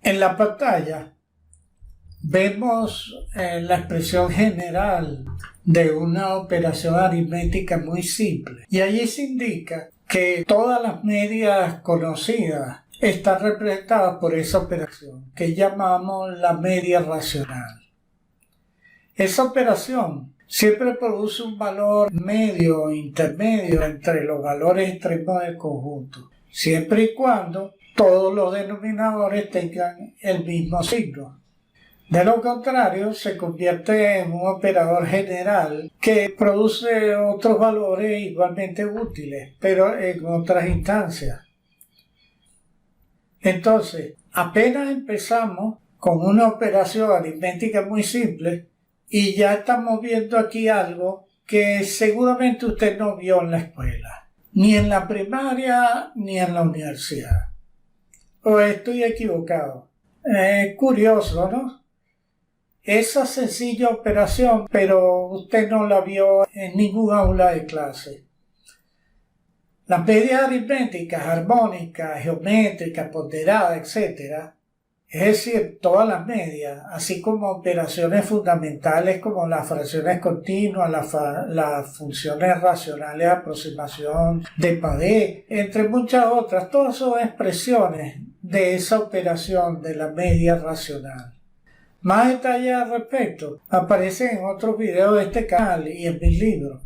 En la pantalla vemos la expresión general de una operación aritmética muy simple y allí se indica que todas las medias conocidas están representadas por esa operación que llamamos la media racional. Esa operación siempre produce un valor medio o intermedio entre los valores extremos del conjunto, siempre y cuando todos los denominadores tengan el mismo signo. De lo contrario, se convierte en un operador general que produce otros valores igualmente útiles, pero en otras instancias. Entonces, apenas empezamos con una operación aritmética muy simple y ya estamos viendo aquí algo que seguramente usted no vio en la escuela, ni en la primaria ni en la universidad. ¿O estoy equivocado? Es curioso, ¿no? Esa sencilla operación, pero usted no la vio en ningún aula de clase. Las medias aritméticas, armónicas, geométricas, ponderadas, etc., es decir, todas las medias, así como operaciones fundamentales como las fracciones continuas, las funciones racionales de aproximación de Padé, entre muchas otras, todas son expresiones de esa operación de la media racional. Más detalles al respecto aparecen en otros videos de este canal y en mis libros,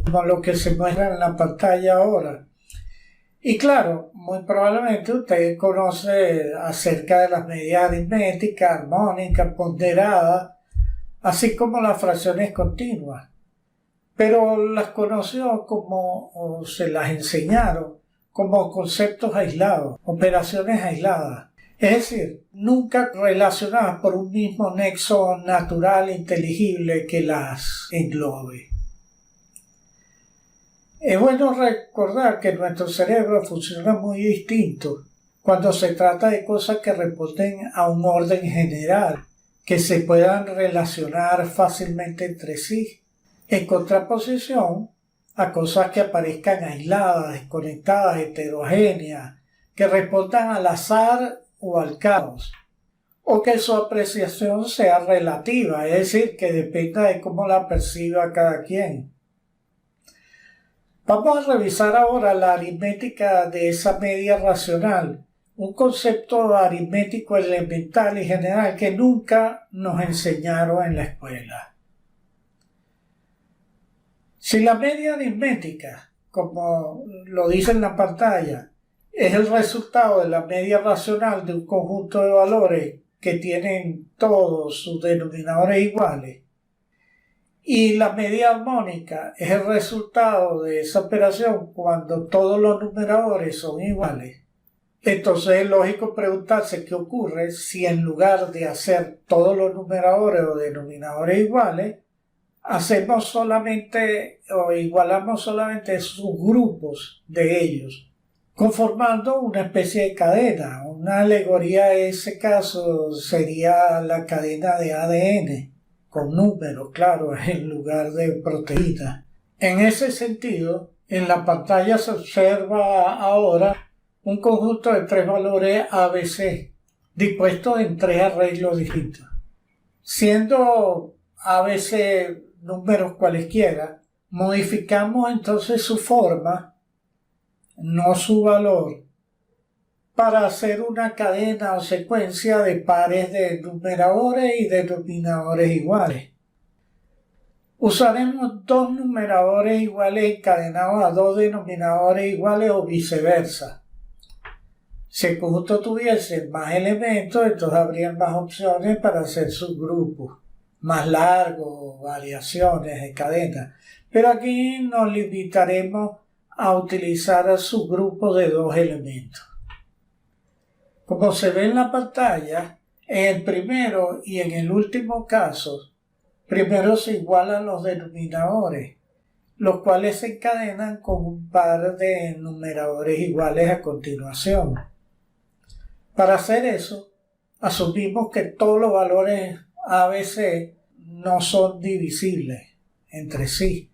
como lo que se muestra en la pantalla ahora. Y claro, muy probablemente usted conoce acerca de las medias aritméticas, armónicas, ponderadas, así como las fracciones continuas, pero las conoció o se las enseñaron como conceptos aislados, operaciones aisladas. Es decir, nunca relacionadas por un mismo nexo natural inteligible que las englobe. Es bueno recordar que nuestro cerebro funciona muy distinto cuando se trata de cosas que responden a un orden general, que se puedan relacionar fácilmente entre sí, en contraposición a cosas que aparezcan aisladas, desconectadas, heterogéneas, que respondan al azar o al caos, o que su apreciación sea relativa, es decir, que dependa de cómo la perciba cada quien. Vamos a revisar ahora la aritmética de esa media racional, un concepto aritmético elemental y general que nunca nos enseñaron en la escuela. Si la media aritmética, como lo dice en la pantalla, es el resultado de la media racional de un conjunto de valores que tienen todos sus denominadores iguales, y la media armónica es el resultado de esa operación cuando todos los numeradores son iguales. Entonces es lógico preguntarse qué ocurre si en lugar de hacer todos los numeradores o denominadores iguales, hacemos solamente o igualamos solamente subgrupos de ellos, conformando una especie de cadena. Una alegoría de ese caso sería la cadena de ADN, con números, claro, en lugar de proteínas. En ese sentido, en la pantalla se observa ahora un conjunto de tres valores ABC, dispuestos en tres arreglos distintos. Siendo ABC números cualesquiera, modificamos entonces su forma, no su valor, para hacer una cadena o secuencia de pares de numeradores y denominadores iguales. Usaremos dos numeradores iguales encadenados a dos denominadores iguales o viceversa. Si el conjunto tuviese más elementos, entonces habría más opciones para hacer subgrupos más largos, variaciones de cadena. Pero aquí nos limitaremos a utilizar subgrupos de dos elementos. Como se ve en la pantalla, en el primero y en el último caso, primero se igualan los denominadores, los cuales se encadenan con un par de numeradores iguales a continuación. Para hacer eso, asumimos que todos los valores ABC no son divisibles entre sí.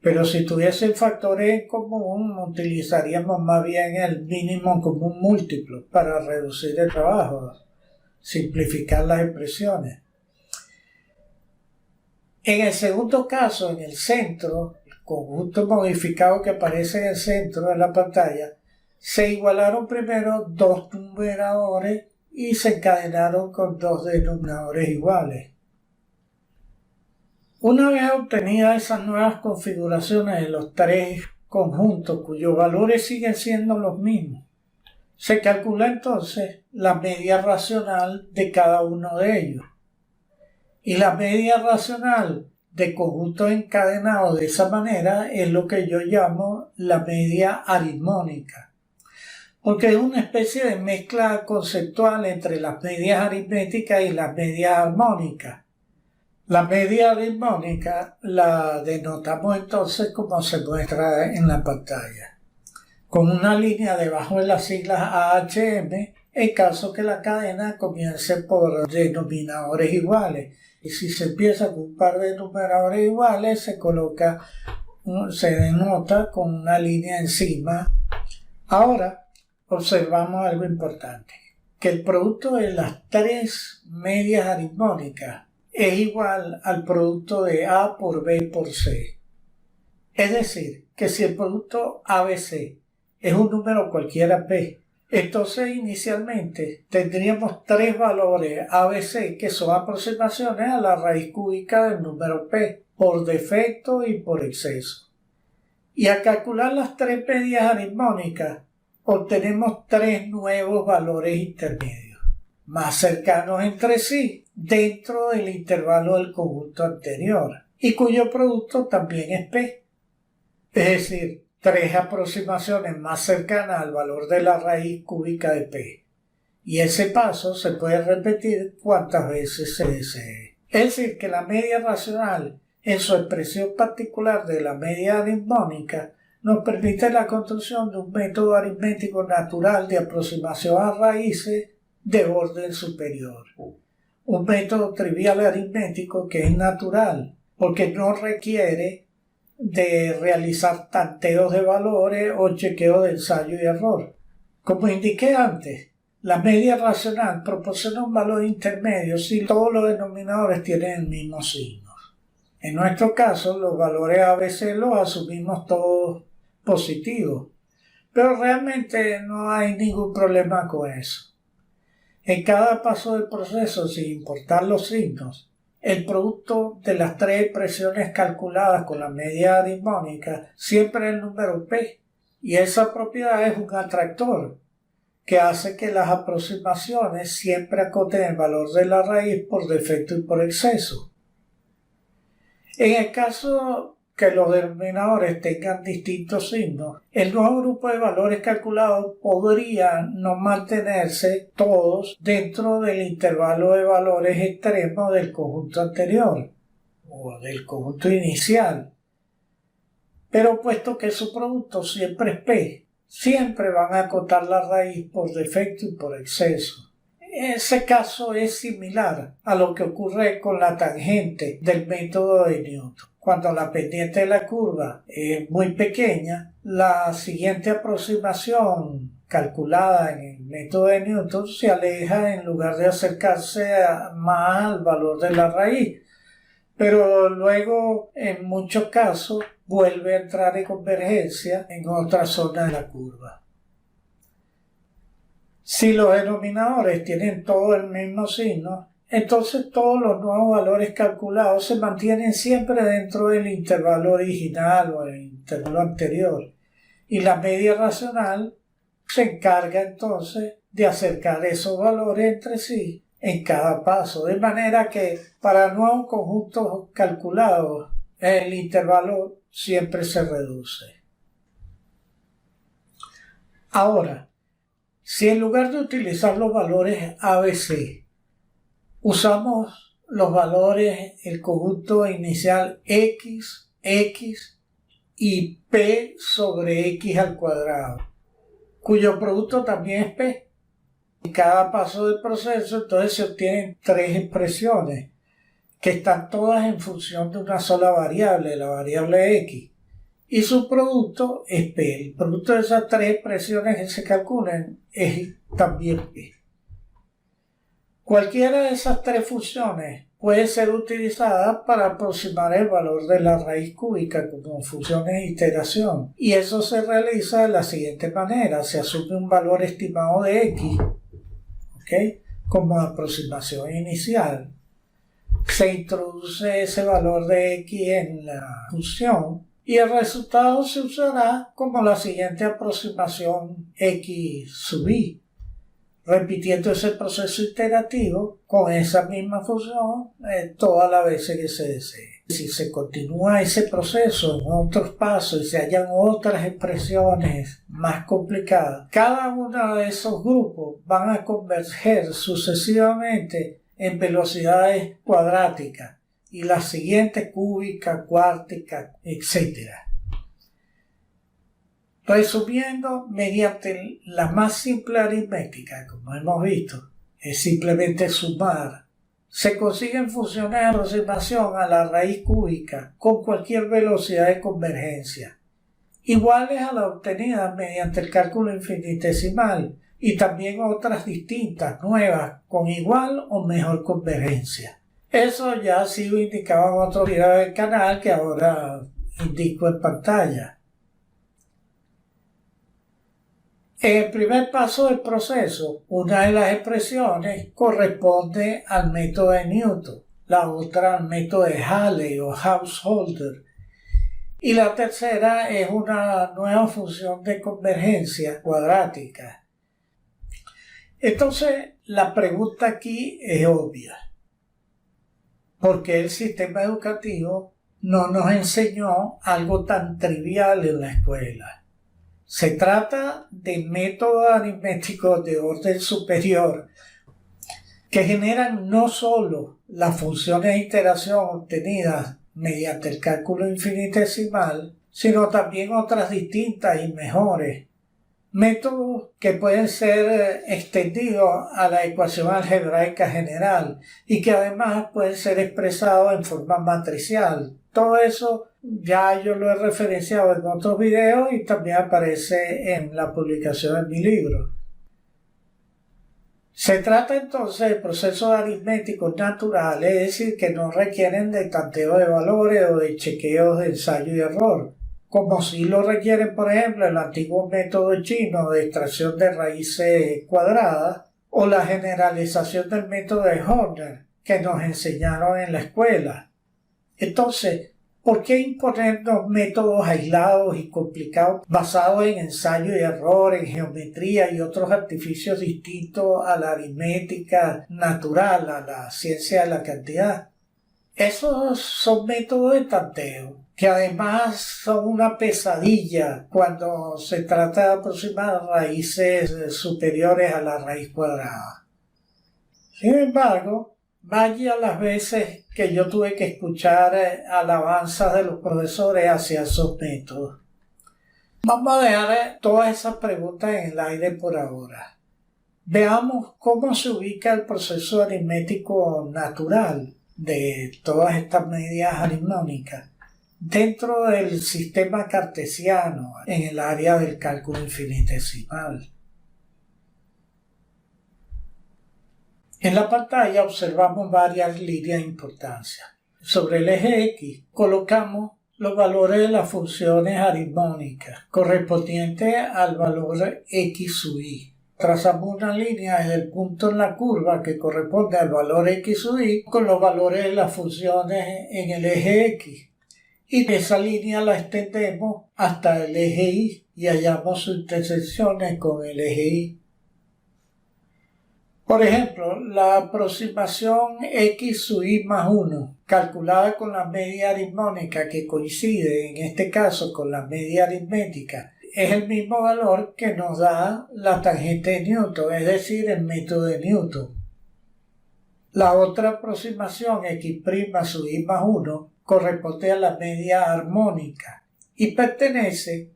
Pero si tuviesen factores en común, utilizaríamos más bien el mínimo común múltiplo para reducir el trabajo, simplificar las expresiones. En el segundo caso, en el centro, el conjunto modificado que aparece en el centro de la pantalla, se igualaron primero dos numeradores y se encadenaron con dos denominadores iguales. Una vez obtenidas esas nuevas configuraciones de los tres conjuntos cuyos valores siguen siendo los mismos, se calcula entonces la media racional de cada uno de ellos. Y la media racional de conjuntos encadenados de esa manera es lo que yo llamo la media aritmónica, porque es una especie de mezcla conceptual entre las medias aritméticas y las medias armónicas. La media aritmónica la denotamos entonces como se muestra en la pantalla, con una línea debajo de las siglas AHM en caso que la cadena comience por denominadores iguales. Y si se empieza con un par de numeradores iguales, se denota con una línea encima. Ahora observamos algo importante, que el producto de las tres medias aritmónicas es igual al producto de A por B por C. Es decir, que si el producto ABC es un número cualquiera P, entonces inicialmente tendríamos tres valores ABC que son aproximaciones a la raíz cúbica del número P, por defecto y por exceso. Y al calcular las tres medias aritmónicas, obtenemos tres nuevos valores intermedios, más cercanos entre sí, dentro del intervalo del conjunto anterior, y cuyo producto también es P. Es decir, tres aproximaciones más cercanas al valor de la raíz cúbica de P. Y ese paso se puede repetir cuantas veces se desee. Es decir, que la media racional, en su expresión particular de la media aritmónica, nos permite la construcción de un método aritmético natural de aproximación a raíces de orden superior. Un método trivial aritmético que es natural, porque no requiere de realizar tanteos de valores o chequeo de ensayo y error. Como indiqué antes, la media racional proporciona un valor intermedio si todos los denominadores tienen el mismo signo. En nuestro caso, los valores ABC los asumimos todos positivos, pero realmente no hay ningún problema con eso. En cada paso del proceso, sin importar los signos, el producto de las tres expresiones calculadas con la media aritmónica siempre es el número P, y esa propiedad es un atractor que hace que las aproximaciones siempre acoten el valor de la raíz por defecto y por exceso. En el caso que los denominadores tengan distintos signos, el nuevo grupo de valores calculados podría no mantenerse todos dentro del intervalo de valores extremos del conjunto anterior o del conjunto inicial. Pero puesto que su producto siempre es P, siempre van a acotar la raíz por defecto y por exceso. Ese caso es similar a lo que ocurre con la tangente del método de Newton. Cuando la pendiente de la curva es muy pequeña, la siguiente aproximación calculada en el método de Newton se aleja en lugar de acercarse más al valor de la raíz. Pero luego, en muchos casos, vuelve a entrar en convergencia en otra zona de la curva. Si los denominadores tienen todo el mismo signo, entonces todos los nuevos valores calculados se mantienen siempre dentro del intervalo original o el intervalo anterior, y la media racional se encarga entonces de acercar esos valores entre sí en cada paso, de manera que para nuevos conjuntos calculados el intervalo siempre se reduce. Ahora, si en lugar de utilizar los valores ABC, usamos los valores, el conjunto inicial X, X y P sobre X al cuadrado, cuyo producto también es P. En cada paso del proceso, entonces se obtienen tres expresiones que están todas en función de una sola variable, la variable X. y su producto es P. El producto de esas tres expresiones que se calculan es también P. Cualquiera de esas tres funciones puede ser utilizada para aproximar el valor de la raíz cúbica como funciones de iteración. Y eso se realiza de la siguiente manera. Se asume un valor estimado de x, ¿okay?, como aproximación inicial. Se introduce ese valor de x en la función y el resultado se usará como la siguiente aproximación x sub i, repitiendo ese proceso iterativo con esa misma función todas las veces que se desee. Si se continúa ese proceso en otros pasos y se hallan otras expresiones más complicadas, cada uno de esos grupos van a converger sucesivamente en velocidades cuadráticas y las siguientes cúbicas, cuárticas, etc. Resumiendo, mediante la más simple aritmética, como hemos visto, es simplemente sumar, se consiguen funciones de aproximación a la raíz cúbica con cualquier velocidad de convergencia, iguales a la obtenida mediante el cálculo infinitesimal, y también otras distintas, nuevas, con igual o mejor convergencia. Eso ya ha sido indicado en otro video del canal que ahora indico en pantalla. En el primer paso del proceso, una de las expresiones corresponde al método de Newton, la otra al método de Halley o Householder, y la tercera es una nueva función de convergencia cuadrática. Entonces, la pregunta aquí es obvia. ¿Por qué el sistema educativo no nos enseñó algo tan trivial en la escuela? Se trata de métodos aritméticos de orden superior que generan no solo las funciones de iteración obtenidas mediante el cálculo infinitesimal, sino también otras distintas y mejores. Métodos que pueden ser extendidos a la ecuación algebraica general y que además pueden ser expresados en forma matricial. Todo eso ya yo lo he referenciado en otros videos y también aparece en la publicación de mi libro. Se trata entonces de procesos aritméticos naturales, es decir, que no requieren de tanteo de valores o de chequeos de ensayo y error, como si lo requieren, por ejemplo, el antiguo método chino de extracción de raíces cuadradas o la generalización del método de Horner que nos enseñaron en la escuela. Entonces, ¿por qué imponernos métodos aislados y complicados basados en ensayo y error, en geometría y otros artificios distintos a la aritmética natural, a la ciencia de la cantidad? Esos son métodos de tanteo, que además son una pesadilla cuando se trata de aproximar raíces superiores a la raíz cuadrada. Sin embargo, vaya las veces que yo tuve que escuchar alabanzas de los profesores hacia esos métodos. Vamos a dejar todas esas preguntas en el aire por ahora. Veamos cómo se ubica el proceso aritmético natural de todas estas medidas armónicas dentro del sistema cartesiano en el área del cálculo infinitesimal. En la pantalla observamos varias líneas de importancia. Sobre el eje X colocamos los valores de las funciones armónicas correspondientes al valor X sub i. Trazamos una línea desde el punto en la curva que corresponde al valor X sub i con los valores de las funciones en el eje X. Y esa línea la extendemos hasta el eje Y y hallamos sus intersecciones con el eje Y. Por ejemplo, la aproximación X sub i más 1, calculada con la media aritmónica que coincide en este caso con la media aritmética, es el mismo valor que nos da la tangente de Newton, es decir, el método de Newton. La otra aproximación X' sub i más 1 corresponde a la media armónica y pertenece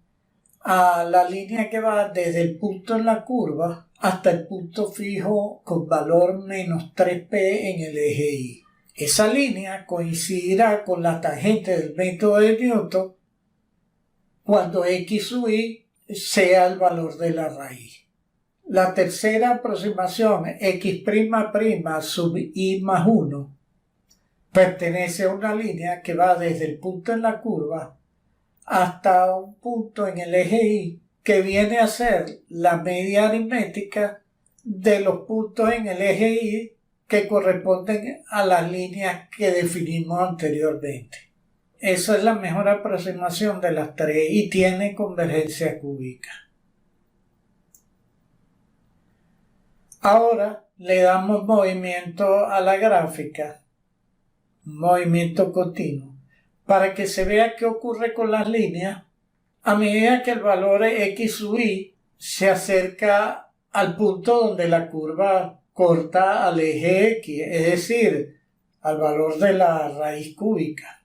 a la línea que va desde el punto en la curva hasta el punto fijo con valor menos 3p en el eje Y. Esa línea coincidirá con la tangente del método de Newton cuando x sub y sea el valor de la raíz. La tercera aproximación, x' sub y más 1, pertenece a una línea que va desde el punto en la curva hasta un punto en el eje y, que viene a ser la media aritmética de los puntos en el eje y que corresponden a las líneas que definimos anteriormente. Esa es la mejor aproximación de las tres y tiene convergencia cúbica. Ahora le damos movimiento a la gráfica, movimiento continuo, para que se vea qué ocurre con las líneas a medida que el valor x sub y se acerca al punto donde la curva corta al eje x, es decir, al valor de la raíz cúbica.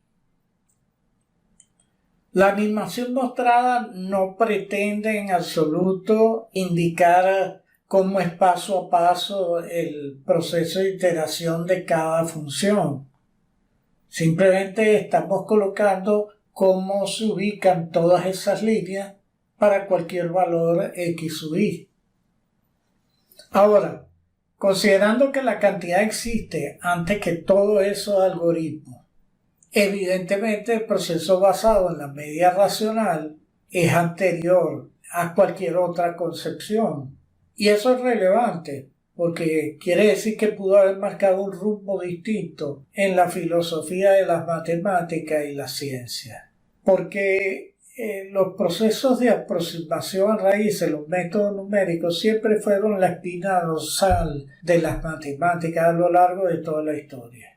La animación mostrada no pretende en absoluto indicar cómo es paso a paso el proceso de iteración de cada función. Simplemente estamos colocando cómo se ubican todas esas líneas para cualquier valor x sub y. Ahora, considerando que la cantidad existe antes que todos esos algoritmos, evidentemente el proceso basado en la media racional es anterior a cualquier otra concepción. Y eso es relevante, porque quiere decir que pudo haber marcado un rumbo distinto en la filosofía de las matemáticas y la ciencia. Porque los procesos de aproximación a raíces, los métodos numéricos, siempre fueron la espina dorsal de las matemáticas a lo largo de toda la historia.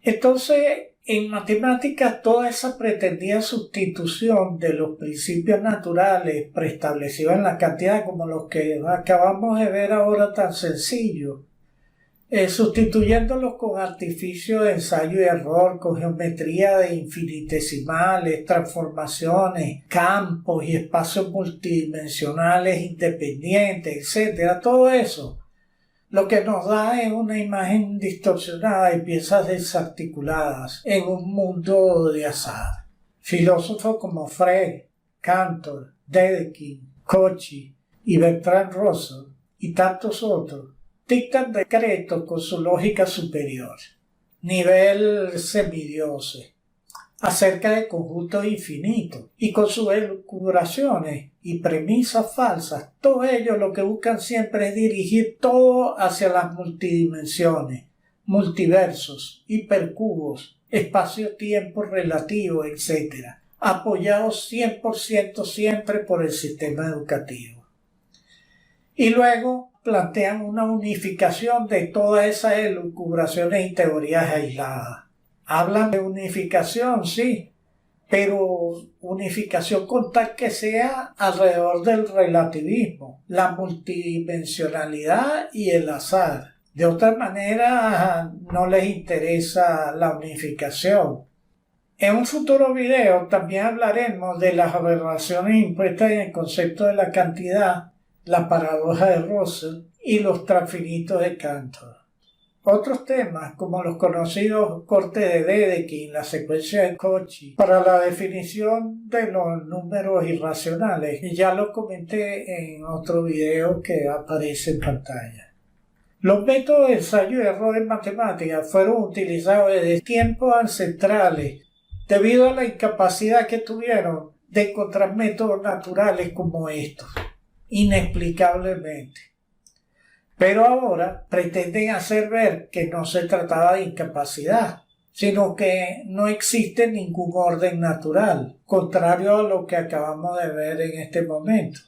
Entonces, en matemáticas, toda esa pretendida sustitución de los principios naturales preestablecidos en la cantidad, como los que acabamos de ver ahora tan sencillos, sustituyéndolos con artificio de ensayo y error, con geometría de infinitesimales, transformaciones, campos y espacios multidimensionales independientes, etc. Todo eso lo que nos da es una imagen distorsionada y piezas desarticuladas en un mundo de azar. Filósofos como Frege, Cantor, Dedekind, Cauchy y Bertrand Russell y tantos otros dictan decretos con su lógica superior, nivel semidioses, acerca de conjuntos infinitos y con sus elucubraciones y premisas falsas. Todo ello lo que buscan siempre es dirigir todo hacia las multidimensiones, multiversos, hipercubos, espacio-tiempo relativo, etc., apoyados 100% siempre por el sistema educativo. Y luego plantean una unificación de todas esas elucubraciones y teorías aisladas. Hablan de unificación, sí, pero unificación con tal que sea alrededor del relativismo, la multidimensionalidad y el azar. De otra manera, no les interesa la unificación. En un futuro video también hablaremos de las aberraciones impuestas en el concepto de la cantidad, la paradoja de Russell y los transfinitos de Cantor. Otros temas, como los conocidos cortes de Dedekind, la secuencia de Cauchy, para la definición de los números irracionales, y ya lo comenté en otro video que aparece en pantalla. Los métodos de ensayo y error en matemáticas fueron utilizados desde tiempos ancestrales debido a la incapacidad que tuvieron de encontrar métodos naturales como estos, inexplicablemente. Pero ahora pretenden hacer ver que no se trataba de incapacidad, sino que no existe ningún orden natural, contrario a lo que acabamos de ver en este momento.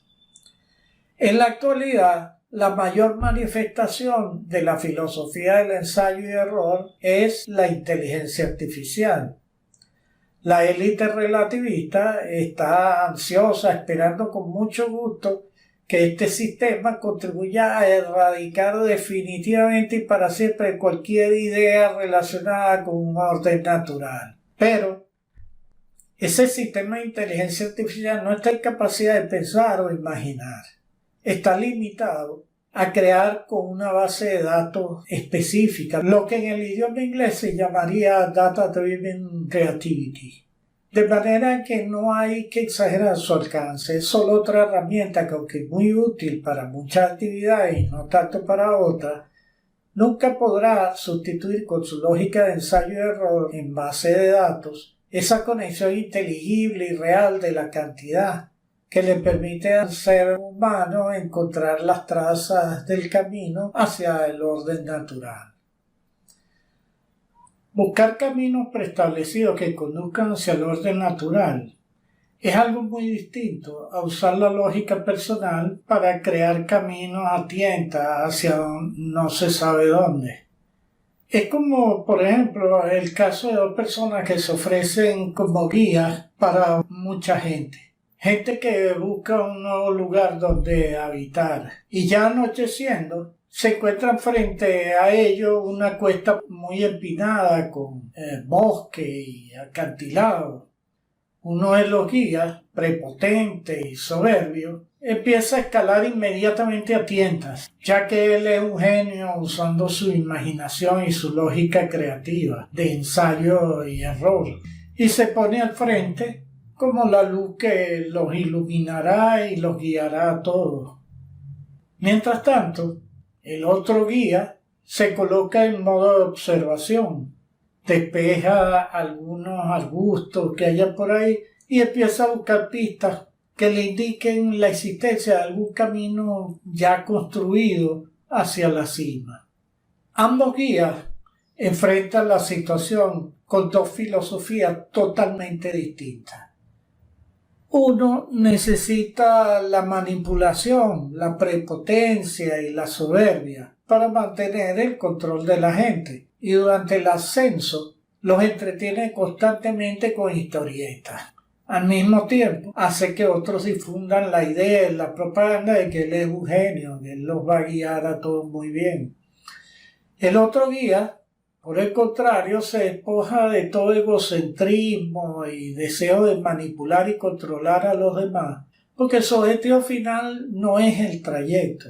En la actualidad, la mayor manifestación de la filosofía del ensayo y error es la inteligencia artificial. La élite relativista está ansiosa, esperando con mucho gusto que este sistema contribuya a erradicar definitivamente y para siempre cualquier idea relacionada con un orden natural. Pero ese sistema de inteligencia artificial no está en capacidad de pensar o imaginar. Está limitado a crear con una base de datos específica, lo que en el idioma inglés se llamaría Data Driven Creativity. De manera que no hay que exagerar su alcance, es solo otra herramienta que, aunque muy útil para muchas actividades y no tanto para otras, nunca podrá sustituir con su lógica de ensayo y error en base de datos esa conexión inteligible y real de la cantidad que le permite al ser humano encontrar las trazas del camino hacia el orden natural. Buscar caminos preestablecidos que conduzcan hacia el orden natural es algo muy distinto a usar la lógica personal para crear caminos a tientas hacia no se sabe dónde. Es como, por ejemplo, el caso de dos personas que se ofrecen como guías para mucha gente. Gente que busca un nuevo lugar donde habitar y ya anocheciendo se encuentran frente a ellos una cuesta muy empinada con bosque y acantilado. Uno de los guías, prepotente y soberbio, empieza a escalar inmediatamente a tientas, ya que él es un genio usando su imaginación y su lógica creativa de ensayo y error, y se pone al frente como la luz que los iluminará y los guiará a todos. Mientras tanto, el otro guía se coloca en modo de observación, despeja algunos arbustos que haya por ahí y empieza a buscar pistas que le indiquen la existencia de algún camino ya construido hacia la cima. Ambos guías enfrentan la situación con dos filosofías totalmente distintas. Uno necesita la manipulación, la prepotencia y la soberbia para mantener el control de la gente, y durante el ascenso los entretiene constantemente con historietas. Al mismo tiempo, hace que otros difundan la idea y la propaganda de que él es un genio, que él los va a guiar a todos muy bien. El otro guía, por el contrario, se despoja de todo egocentrismo y deseo de manipular y controlar a los demás, porque su objetivo final no es el trayecto,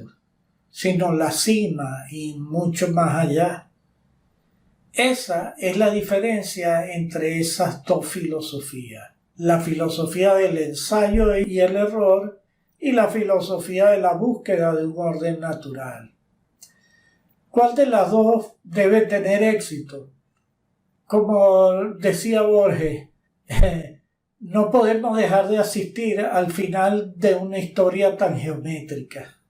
sino la cima y mucho más allá. Esa es la diferencia entre esas dos filosofías. La filosofía del ensayo y el error y la filosofía de la búsqueda de un orden natural. ¿Cuál de las dos debe tener éxito? Como decía Borges, no podemos dejar de asistir al final de una historia tan geométrica.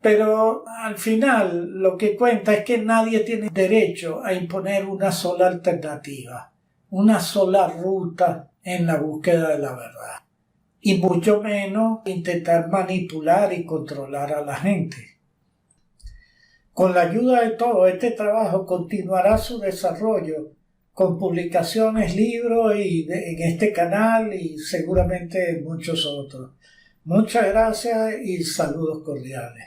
Pero al final lo que cuenta es que nadie tiene derecho a imponer una sola alternativa, una sola ruta en la búsqueda de la verdad, y mucho menos intentar manipular y controlar a la gente. Con la ayuda de todo este trabajo continuará su desarrollo con publicaciones, libros en este canal y seguramente en muchos otros. Muchas gracias y saludos cordiales.